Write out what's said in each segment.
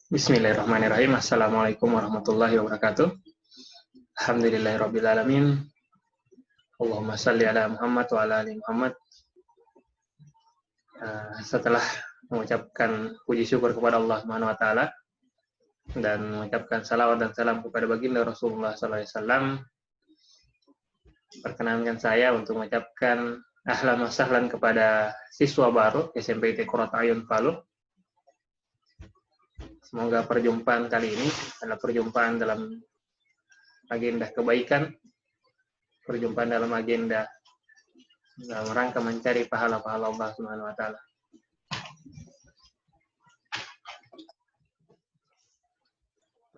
Bismillahirrahmanirrahim. Assalamualaikum warahmatullahi wabarakatuh. Alhamdulillahirrabbilalamin. Allahumma salli ala Muhammad wa ala ali Muhammad. Setelah mengucapkan puji syukur kepada Allah Subhanahu wa taala dan mengucapkan salawat dan salam kepada baginda Rasulullah SAW, perkenankan saya untuk mengucapkan ahlan wa sahlan kepada siswa baru SMPT Qurratayun Palu. Semoga perjumpaan kali ini adalah perjumpaan dalam agenda kebaikan, perjumpaan dalam agenda dalam rangka mencari pahala-pahala Allah Subhanahu wa taala.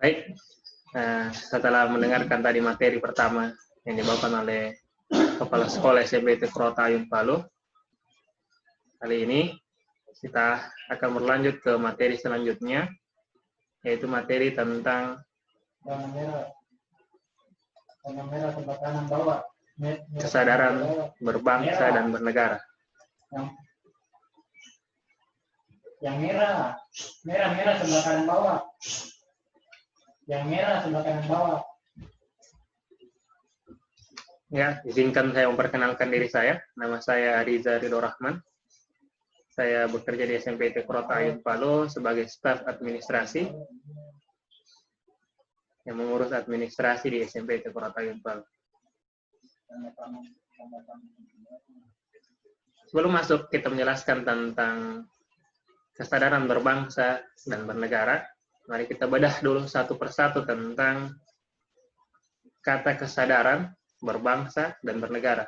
Baik, setelah mendengarkan tadi materi pertama yang dibawakan oleh Kepala Sekolah SMPT Qurratayun Palu, kali ini kita akan berlanjut ke materi selanjutnya, yaitu materi tentang kesadaran berbangsa dan bernegara. Yang merah sebelah kanan bawah. Yang merah sebelah kanan bawah. Ya, izinkan saya memperkenalkan diri saya. Nama saya Riza Ridho Rahman. Saya bekerja di SMPT Qurratayun Palu sebagai staf administrasi yang mengurus administrasi di SMPT Qurratayun Palu. Sebelum masuk kita menjelaskan tentang kesadaran berbangsa dan bernegara, mari kita bedah dulu satu persatu tentang kata kesadaran berbangsa dan bernegara.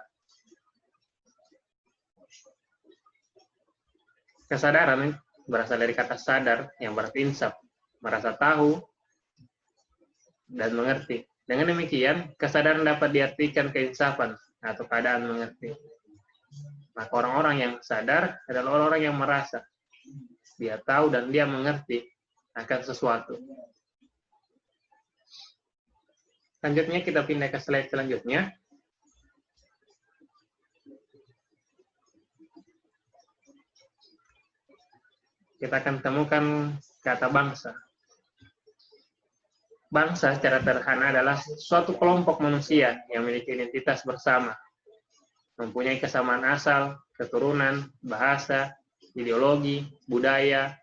Kesadaran berasal dari kata sadar yang berinsaf, merasa tahu dan mengerti. Dengan demikian, kesadaran dapat diartikan keinsafan atau keadaan mengerti. Maka orang-orang yang sadar adalah orang-orang yang merasa. Dia tahu dan dia mengerti akan sesuatu. Selanjutnya kita pindah ke slide selanjutnya. Kita akan temukan kata bangsa. Bangsa secara sederhana adalah suatu kelompok manusia yang memiliki identitas bersama, mempunyai kesamaan asal, keturunan, bahasa, ideologi, budaya,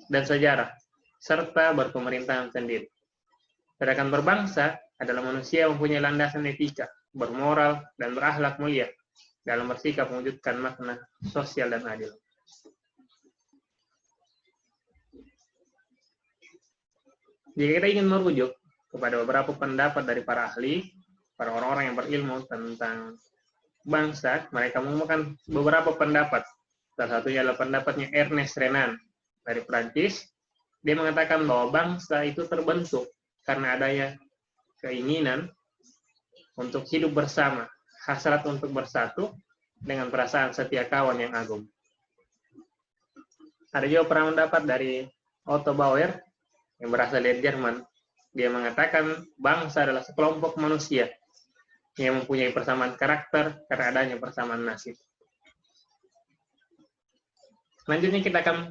dan sejarah, serta berpemerintahan sendiri. Sedangkan berbangsa adalah manusia yang mempunyai landasan etika, bermoral, dan berakhlak mulia dalam bersikap mewujudkan makna sosial dan adil. Jika kita ingin merujuk kepada beberapa pendapat dari para ahli, para orang-orang yang berilmu tentang bangsa, mereka menemukan beberapa pendapat. Salah satunya adalah pendapatnya Ernest Renan dari Prancis. Dia mengatakan bahwa bangsa itu terbentuk karena adanya keinginan untuk hidup bersama, hasrat untuk bersatu dengan perasaan setia kawan yang agung. Ada juga pendapat dari Otto Bauer yang berasal dari Jerman. Dia mengatakan bangsa adalah sekelompok manusia yang mempunyai persamaan karakter karena adanya persamaan nasib. Selanjutnya kita akan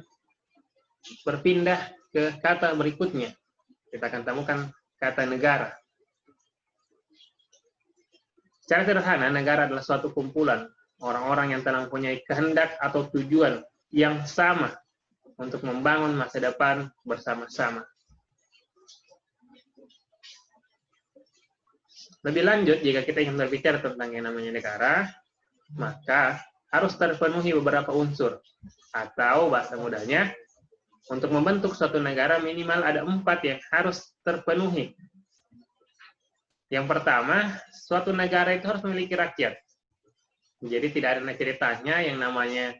berpindah ke kata berikutnya. Kita akan temukan kata negara. Secara sederhana, negara adalah suatu kumpulan orang-orang yang telah mempunyai kehendak atau tujuan yang sama untuk membangun masa depan bersama-sama. Lebih lanjut, jika kita ingin berbicara tentang yang namanya negara, maka harus terpenuhi beberapa unsur. Atau bahasa mudahnya, untuk membentuk suatu negara minimal ada 4 yang harus terpenuhi. Yang pertama, suatu negara itu harus memiliki rakyat. Jadi tidak ada ceritanya yang namanya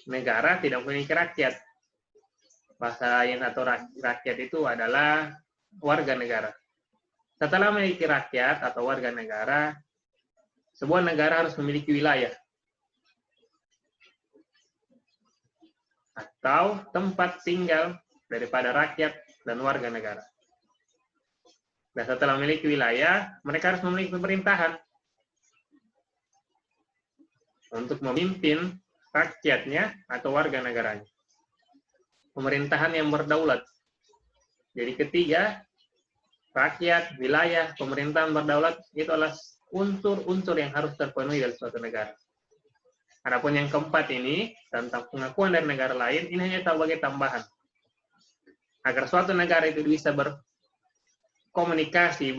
negara tidak memiliki rakyat. Bahasa lain atau rakyat itu adalah warga negara. Setelah memiliki rakyat atau warga negara, sebuah negara harus memiliki wilayah atau tempat tinggal daripada rakyat dan warga negara. Dan setelah memiliki wilayah, mereka harus memiliki pemerintahan untuk memimpin rakyatnya atau warga negaranya. Pemerintahan yang berdaulat, Jadi ketiga, rakyat, wilayah, pemerintahan berdaulat itu adalah unsur-unsur yang harus terpenuhi dalam suatu negara. Adapun yang keempat ini, tentang pengakuan dari negara lain, ini hanya sebagai tambahan. Agar suatu negara itu bisa berkomunikasi,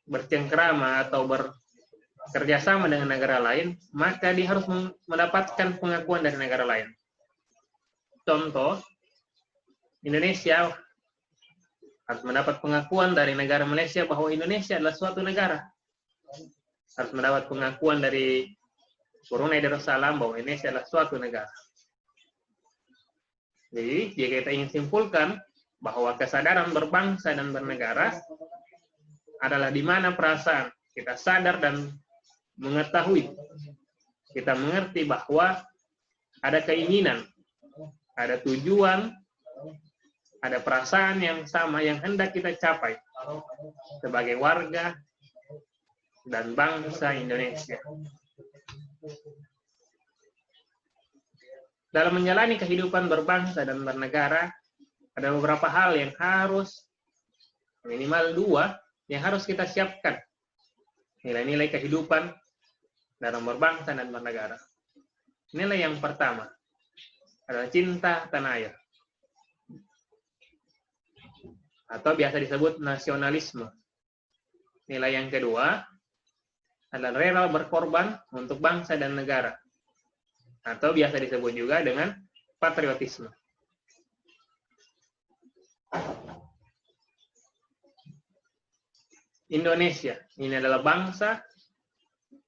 bercengkrama, atau bekerjasama dengan negara lain, maka dia harus mendapatkan pengakuan dari negara lain. Contoh, Indonesia harus mendapat pengakuan dari negara Malaysia bahwa Indonesia adalah suatu negara. Harus mendapat pengakuan dari Brunei Darussalam bahwa Indonesia adalah suatu negara. Jadi, jika kita ingin simpulkan bahwa kesadaran berbangsa dan bernegara adalah di mana perasaan kita sadar dan mengetahui, kita mengerti bahwa ada keinginan, ada tujuan, ada perasaan yang sama yang hendak kita capai sebagai warga dan bangsa Indonesia. Dalam menjalani kehidupan berbangsa dan bernegara, ada beberapa hal yang harus, minimal 2, yang harus kita siapkan. Nilai-nilai kehidupan dalam berbangsa dan bernegara. Nilai yang pertama adalah cinta tanah air. Atau biasa disebut nasionalisme. Nilai yang kedua adalah rela berkorban untuk bangsa dan negara. Atau biasa disebut juga dengan patriotisme. Indonesia, ini adalah bangsa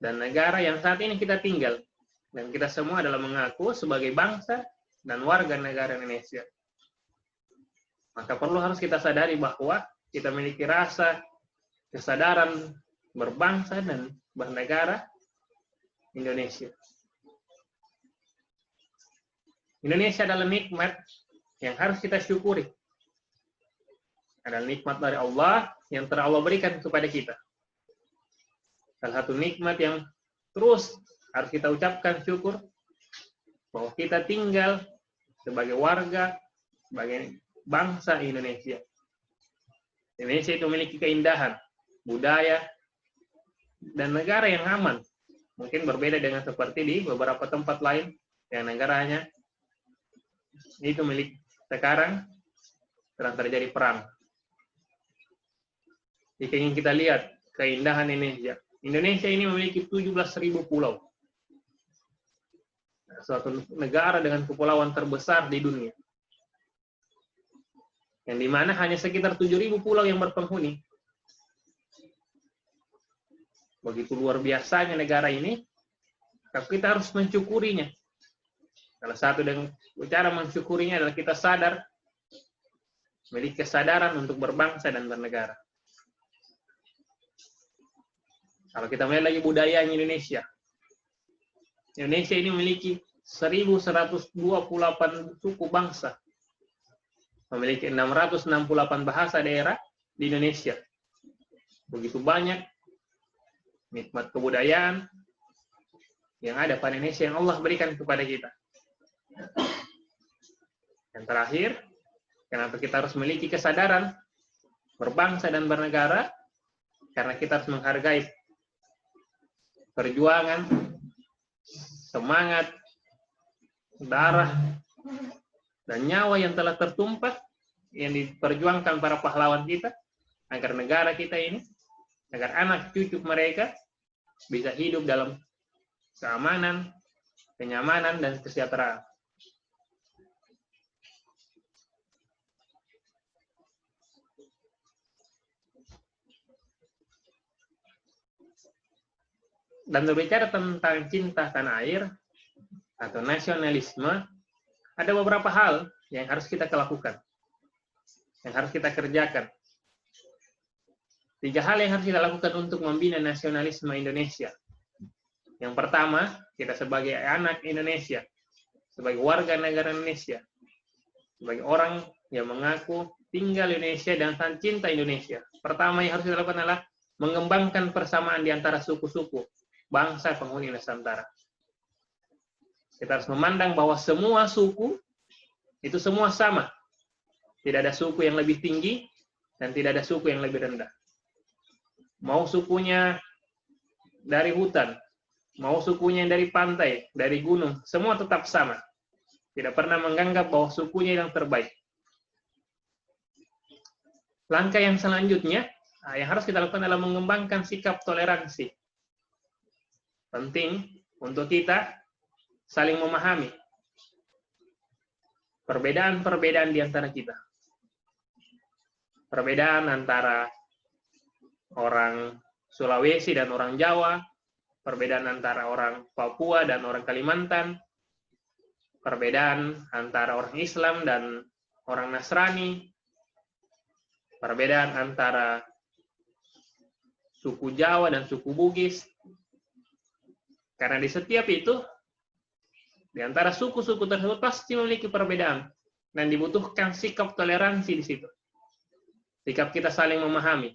dan negara yang saat ini kita tinggal. Dan kita semua adalah mengaku sebagai bangsa dan warga negara Indonesia. Maka harus kita sadari bahwa kita memiliki rasa kesadaran berbangsa dan bernegara Indonesia. Indonesia adalah nikmat yang harus kita syukuri. Adalah nikmat dari Allah yang telah Allah berikan kepada kita. Salah satu nikmat yang terus harus kita ucapkan syukur bahwa kita tinggal sebagai warga, sebagai bangsa Indonesia. Indonesia itu memiliki keindahan, budaya, dan negara yang aman. Mungkin berbeda dengan seperti di beberapa tempat lain yang negaranya itu milik sekarang sedang terjadi perang. Jika ingin kita lihat keindahan Indonesia, Indonesia ini memiliki 17.000 pulau. Suatu negara dengan kepulauan terbesar di dunia. Yang dimana hanya sekitar 7.000 pulau yang berpenghuni. Begitu luar biasanya negara ini, tapi kita harus mensyukurinya. Salah satu dengan cara mensyukurinya adalah kita sadar, memiliki kesadaran untuk berbangsa dan bernegara. Kalau kita melihat lagi budaya Indonesia, Indonesia ini memiliki 1.128 suku bangsa, memiliki 668 bahasa daerah di Indonesia. Begitu banyak nikmat kebudayaan yang ada pada Indonesia yang Allah berikan kepada kita. Yang terakhir, kenapa kita harus memiliki kesadaran berbangsa dan bernegara? Karena kita harus menghargai perjuangan, semangat, darah, dan nyawa yang telah tertumpah yang diperjuangkan para pahlawan kita agar negara kita ini, agar anak cucu mereka bisa hidup dalam keamanan, kenyamanan, dan kesejahteraan. Dan berbicara tentang cinta tanah air atau nasionalisme, ada beberapa hal yang harus kita lakukan, yang harus kita kerjakan. 3 hal yang harus kita lakukan untuk membina nasionalisme Indonesia. Yang pertama, kita sebagai anak Indonesia, sebagai warga negara Indonesia, sebagai orang yang mengaku tinggal di Indonesia dan cinta Indonesia. Pertama yang harus kita lakukan adalah mengembangkan persamaan di antara suku-suku bangsa penghuni Nusantara. Kita harus memandang bahwa semua suku itu semua sama. Tidak ada suku yang lebih tinggi dan tidak ada suku yang lebih rendah. Mau sukunya dari hutan, mau sukunya dari pantai, dari gunung, semua tetap sama. Tidak pernah menganggap bahwa sukunya yang terbaik. Langkah yang selanjutnya, yang harus kita lakukan adalah mengembangkan sikap toleransi. Penting untuk kita saling memahami perbedaan-perbedaan di antara kita. Perbedaan antara orang Sulawesi dan orang Jawa, perbedaan antara orang Papua dan orang Kalimantan, perbedaan antara orang Islam dan orang Nasrani, perbedaan antara suku Jawa dan suku Bugis. Karena di setiap itu, di antara suku-suku tersebut pasti memiliki perbedaan dan dibutuhkan sikap toleransi di situ. Sikap kita saling memahami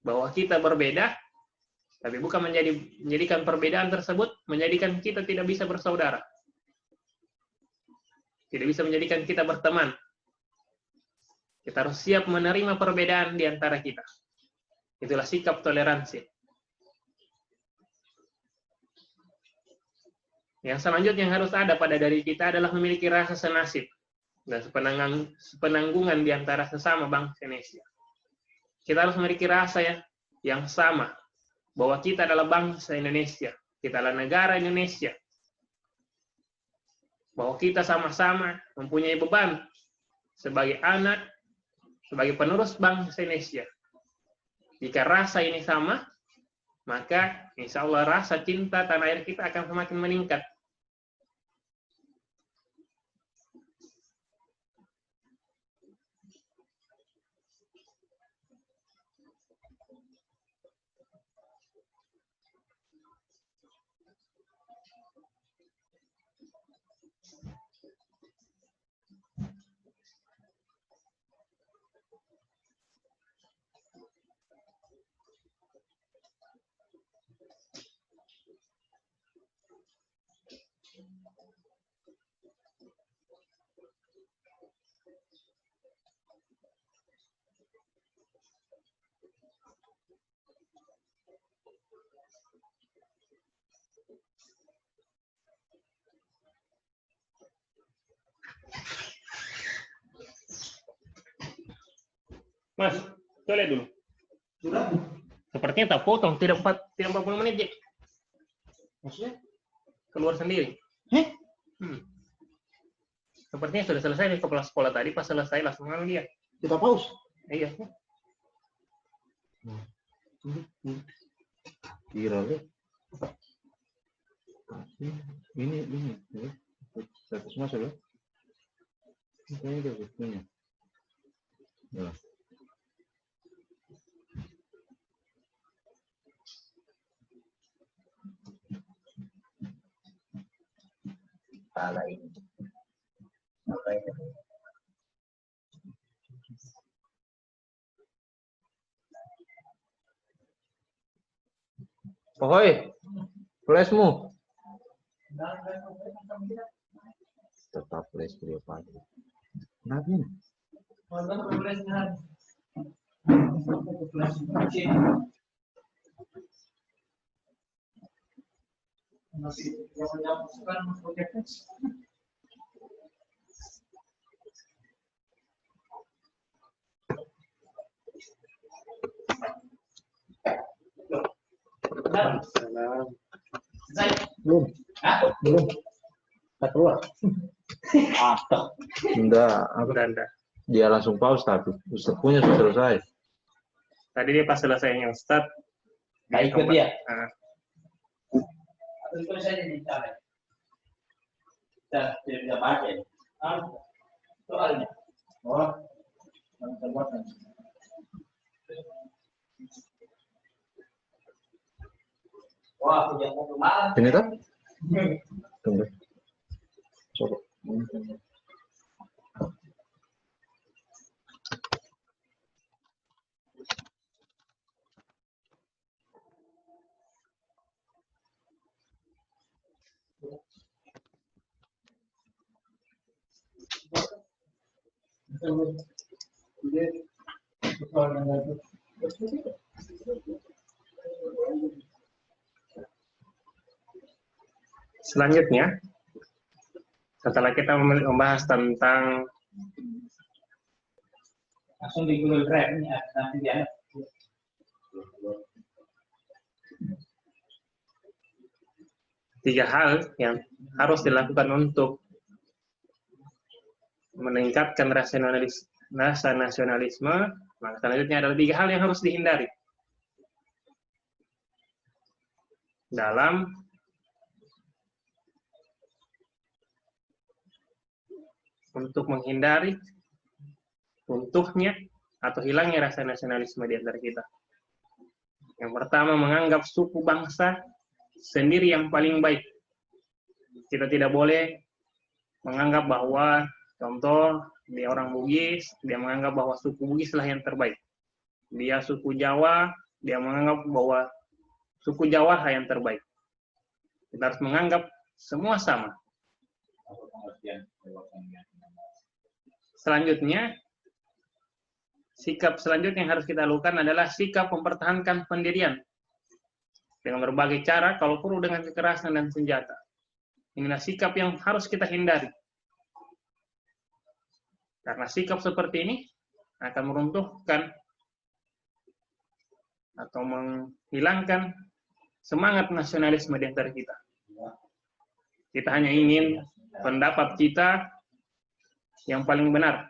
bahwa kita berbeda, tapi bukan menjadikan perbedaan tersebut menjadikan kita tidak bisa bersaudara. Tidak bisa menjadikan kita berteman. Kita harus siap menerima perbedaan di antara kita. Itulah sikap toleransi. Yang selanjutnya yang harus ada pada diri kita adalah memiliki rasa senasib dan sepenanggungan di antara sesama bangsa Indonesia. Kita harus memiliki rasa yang sama, bahwa kita adalah bangsa Indonesia, kita adalah negara Indonesia, bahwa kita sama-sama mempunyai beban sebagai anak, sebagai penerus bangsa Indonesia. Jika rasa ini sama, maka insya Allah rasa cinta tanah air kita akan semakin meningkat. Mas, coba lihat dulu. Sudah? Sepertinya tak potong, tidak 40 menit, Jack. Maksudnya? Keluar sendiri. Sepertinya sudah selesai di kepala sekolah tadi, pas selesai langsung kan dia. Kita pause? Iya. Kira ini status masuk ya. Ini udah buktinya. Ya. Salah ini. Apa itu? Pokoknya flashmu tetap flash video pagi. Kenapa? Masih yang sekarang proyeknya. Belum. Belum. Tak keluar. Enggak, Udah. dia langsung pause tapi Ustaz punya sudah selesai. Tadi dia pas selesainya Ustaz. Nah, ikut dia. Itu saja dicari. Tidak bisa baca. Soalnya. Oh, teman-teman. Wah, punya mobil malam. Ini tak? Tunggu. Coba. Selanjutnya, setelah kita membahas tentang langsung di Google Drive ini nanti dia tiga hal yang harus dilakukan untuk meningkatkan rasa nasionalisme, maka selanjutnya adalah tiga hal yang harus dihindari dalam untuk menghindari runtuhnya atau hilangnya rasa nasionalisme di antara kita. Yang pertama, menganggap suku bangsa sendiri yang paling baik. Kita tidak boleh menganggap bahwa, contoh, dia orang Bugis, dia menganggap bahwa suku Bugis lah yang terbaik. Dia suku Jawa, dia menganggap bahwa suku Jawa lah yang terbaik. Kita harus menganggap semua sama. Selanjutnya, sikap selanjutnya yang harus kita lakukan adalah sikap mempertahankan pendirian dengan berbagai cara, kalau perlu dengan kekerasan dan senjata. Inilah sikap yang harus kita hindari. Karena sikap seperti ini akan meruntuhkan atau menghilangkan semangat nasionalisme di antara kita. Kita hanya ingin pendapat kita yang paling benar.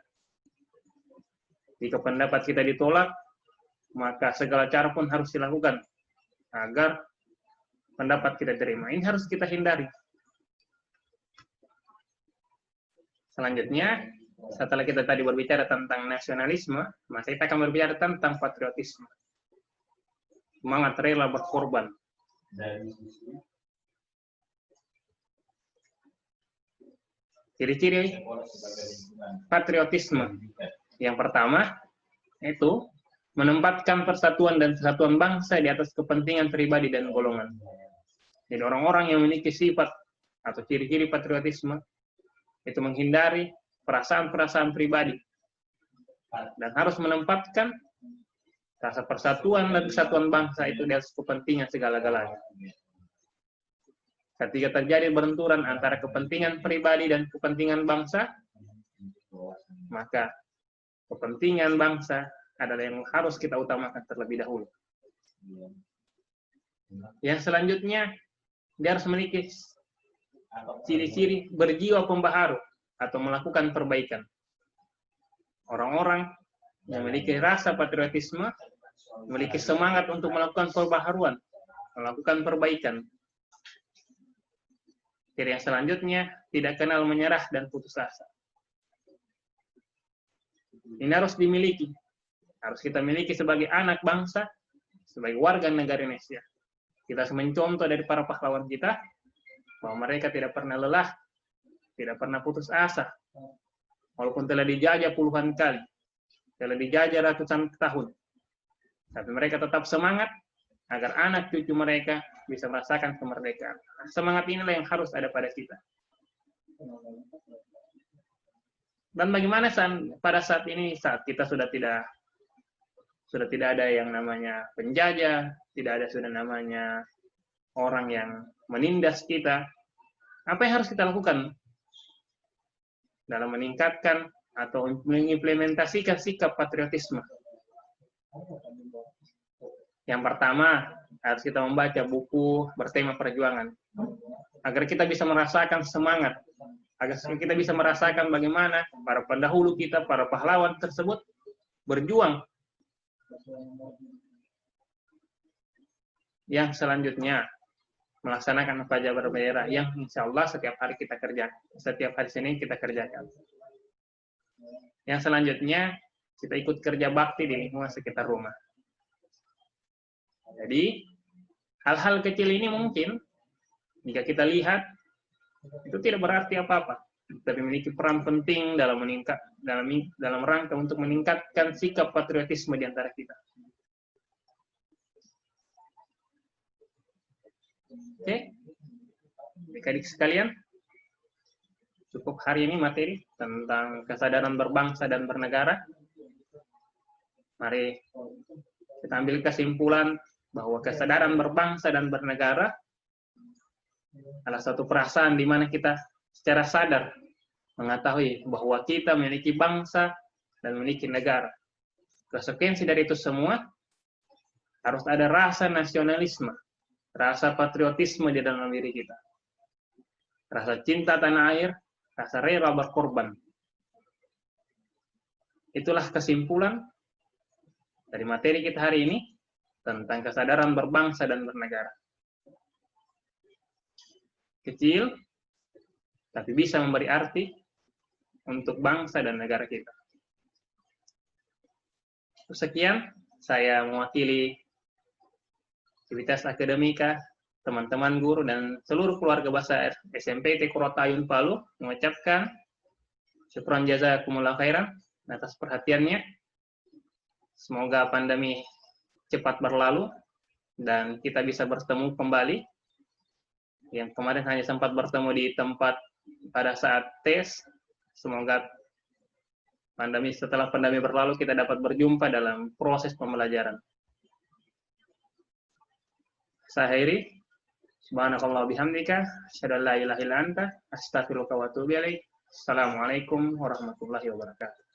Jika pendapat kita ditolak, maka segala cara pun harus dilakukan agar pendapat kita diterima. Ini harus kita hindari. Selanjutnya, setelah kita tadi berbicara tentang nasionalisme, maka kita akan berbicara tentang patriotisme. Semangat rela berkorban. Ciri-ciri patriotisme. Yang pertama, itu menempatkan persatuan dan kesatuan bangsa di atas kepentingan pribadi dan golongan. Jadi orang-orang yang memiliki sifat atau ciri-ciri patriotisme itu menghindari perasaan-perasaan pribadi dan harus menempatkan rasa persatuan dan kesatuan bangsa itu di atas kepentingan segala-galanya. Ketika terjadi benturan antara kepentingan pribadi dan kepentingan bangsa, maka kepentingan bangsa adalah yang harus kita utamakan terlebih dahulu. Yang selanjutnya, dia harus memiliki ciri-ciri berjiwa pembaharu atau melakukan perbaikan. Orang-orang yang memiliki rasa patriotisme, memiliki semangat untuk melakukan perbaharuan, melakukan perbaikan. Ciri yang selanjutnya, tidak kenal menyerah dan putus asa. Ini harus dimiliki. Harus kita miliki sebagai anak bangsa, sebagai warga negara Indonesia. Kita harus mencontoh dari para pahlawan kita, bahwa mereka tidak pernah lelah, tidak pernah putus asa. Walaupun telah dijajah puluhan kali, telah dijajah ratusan tahun. Tapi mereka tetap semangat, agar anak cucu mereka bisa merasakan kemerdekaan. Semangat inilah yang harus ada pada kita. Dan bagaimana pada saat ini, saat kita sudah tidak ada yang namanya penjajah, tidak ada sudah namanya orang yang menindas kita, apa yang harus kita lakukan dalam meningkatkan atau mengimplementasikan sikap patriotisme? Yang pertama, harus kita membaca buku bertema perjuangan, agar kita bisa merasakan semangat, agar kita bisa merasakan bagaimana para pendahulu kita, para pahlawan tersebut berjuang. Yang selanjutnya, melaksanakan pajak berbendera yang insya Allah setiap hari kita kerjakan, setiap hari Senin kita kerjakan. Yang selanjutnya, kita ikut kerja bakti di lingkungan sekitar rumah. Jadi, hal-hal kecil ini mungkin, jika kita lihat, itu tidak berarti apa-apa, tapi memiliki peran penting dalam dalam rangka untuk meningkatkan sikap patriotisme di antara kita. Oke, adik-adik sekalian, cukup hari ini materi tentang kesadaran berbangsa dan bernegara. Mari kita ambil kesimpulan bahwa kesadaran berbangsa dan bernegara adalah satu perasaan di mana kita secara sadar mengetahui bahwa kita memiliki bangsa dan memiliki negara. Konsekuensi dari itu semua harus ada rasa nasionalisme, rasa patriotisme di dalam diri kita. Rasa cinta tanah air, rasa rela berkorban. Itulah kesimpulan dari materi kita hari ini tentang kesadaran berbangsa dan bernegara. Kecil, tapi bisa memberi arti untuk bangsa dan negara kita. Sekian, saya mewakili aktivitas akademika, teman-teman guru, dan seluruh keluarga bahasa SMPT Korotayun Palu mengucapkan syukran jazakumullah khairan atas perhatiannya. Semoga pandemi cepat berlalu dan kita bisa bertemu kembali. Yang kemarin hanya sempat bertemu di tempat pada saat tes. Semoga setelah pandemi berlalu kita dapat berjumpa dalam proses pembelajaran. Saya akhiri. Subhanakallah bihamdika, asyhadu an la ilaha illa anta, astaghfiruka wa atubu ilaik. Assalamualaikum warahmatullahi wabarakatuh.